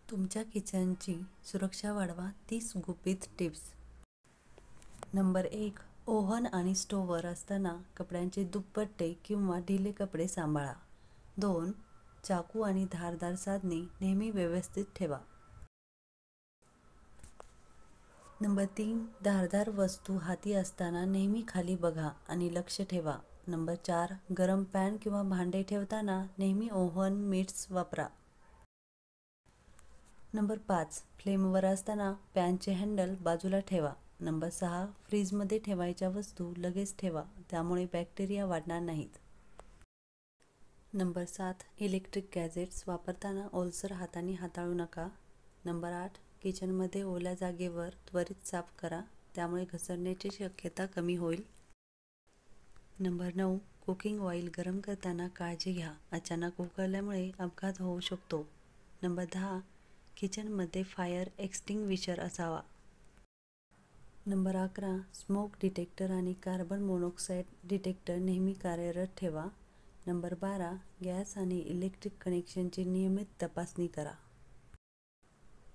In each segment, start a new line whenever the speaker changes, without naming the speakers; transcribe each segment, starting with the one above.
तुमच्या किचनची सुरक्षा वाढवा 30 गुपित टिप्स। नंबर 1. ओव्हन आणि स्टोव्हवर असताना कपड्यांचे दुपट्टे किंवा ढिले कपडे सांभाळा। 2. चाकू आणि धारदार साधने नेहमी व्यवस्थित ठेवा। नंबर 3. धारदार वस्तू हाती असताना नेहमी खाली बघा आणि लक्ष ठेवा। नंबर 4. गरम पॅन किंवा भांडे ठेवताना नेहमी ओव्हन मिट्स वापरा। नंबर 5. फ्लेमवर असताना पॅनचे हँडल बाजूला ठेवा। नंबर 6. फ्रीजमध्ये ठेवायच्या वस्तू लगेच ठेवा, त्यामुळे बॅक्टेरिया वाढणार नाहीत। नंबर 7. इलेक्ट्रिक गॅजेट्स वापरताना ओलसर हाताने हाताळू नका। नंबर 8. किचनमध्ये ओल्या जागेवर त्वरित साफ करा, त्यामुळे घसरण्याची शक्यता कमी होईल। नंबर 9. कुकिंग ऑइल गरम करताना काळजी घ्या, अचानक उकळल्यामुळे अपघात होऊ शकतो। नंबर 10. किचनमध्ये फायर एक्स्टिंग्विशर असावा। नंबर 11. स्मोक डिटेक्टर आणि कार्बन मोनॉक्साईड डिटेक्टर नेहमी कार्यरत ठेवा। नंबर 12. गॅस आणि इलेक्ट्रिक कनेक्शनची नियमित तपासणी करा।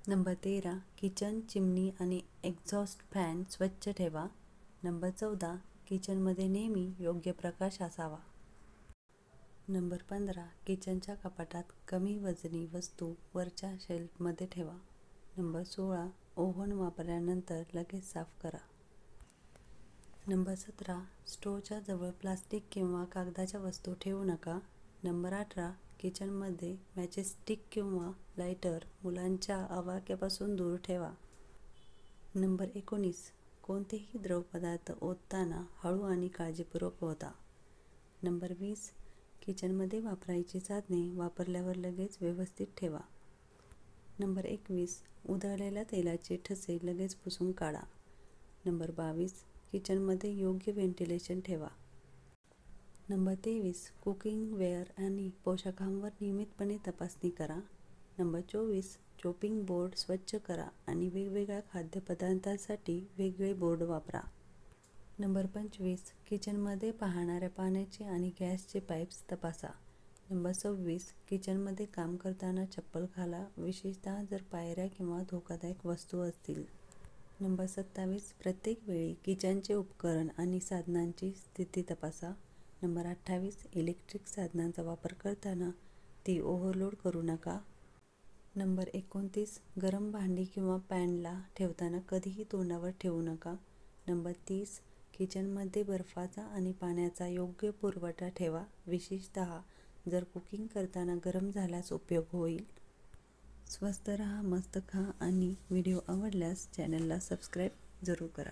नंबर 13. किचन चिमणी आणि एक्झॉस्ट फॅन स्वच्छ ठेवा। नंबर 14. किचनमध्ये नेहमी योग्य प्रकाश असावा। नंबर 15. किचनच्या कपाटात कमी वजनी वस्तू वरच्या शेल्फमध्ये ठेवा। नंबर 16. ओव्हन वापरल्यानंतर लगेच साफ करा। नंबर 17. स्टोव्हच्या जवळ प्लास्टिक किंवा कागदाच्या वस्तू ठेवू नका। नंबर 18. किचनमध्ये मॅचस्टिक किंवा लायटर मुलांच्या आवाक्यापासून दूर ठेवा। नंबर 19. कोणतेही द्रवपदार्थ ओतताना हळू आणि काळजीपूर्वक ओता। नंबर 20. किचनमध्ये वापरायची साधने वापरल्यावर लगेच व्यवस्थित ठेवा। नंबर 21. उधळलेल्या तेलाचे ठसे लगेच पुसून काढा। नंबर 22. किचनमध्ये योग्य व्हेंटिलेशन ठेवा। नंबर 23. कुकिंग वेअर आणि पोशाखांवर नियमितपणे तपासणी करा। नंबर 24. चॉपिंग बोर्ड स्वच्छ करा आणि वेगवेगळ्या खाद्यपदार्थांसाठी वेगळे बोर्ड वापरा। नंबर 25. किचनमध्ये पाहणाऱ्या पाण्याचे आणि गॅसचे पाईप्स तपासा। नंबर 26. किचनमध्ये काम करताना चप्पल घाला, विशेषतः जर पायऱ्या किंवा धोकादायक वस्तू असतील। नंबर 27. प्रत्येक वेळी किचनचे उपकरण आणि साधनांची स्थिती तपासा। नंबर 28. इलेक्ट्रिक साधनांचा वापर करताना ती ओव्हरलोड करू नका। नंबर 29. गरम भांडी किंवा पॅनला ठेवताना कधीही तोंडावर ठेवू नका। नंबर 30. किचनमध्ये बर्फाचा आणि पाण्याचा योग्य पुरवठा ठेवा, विशेषतः जर कुकिंग करताना गरम झाल्यास उपयोग होईल। स्वस्त रहा, मस्त खा आणि व्हिडिओ आवडल्यास चॅनलला सबस्क्राईब जरूर करा।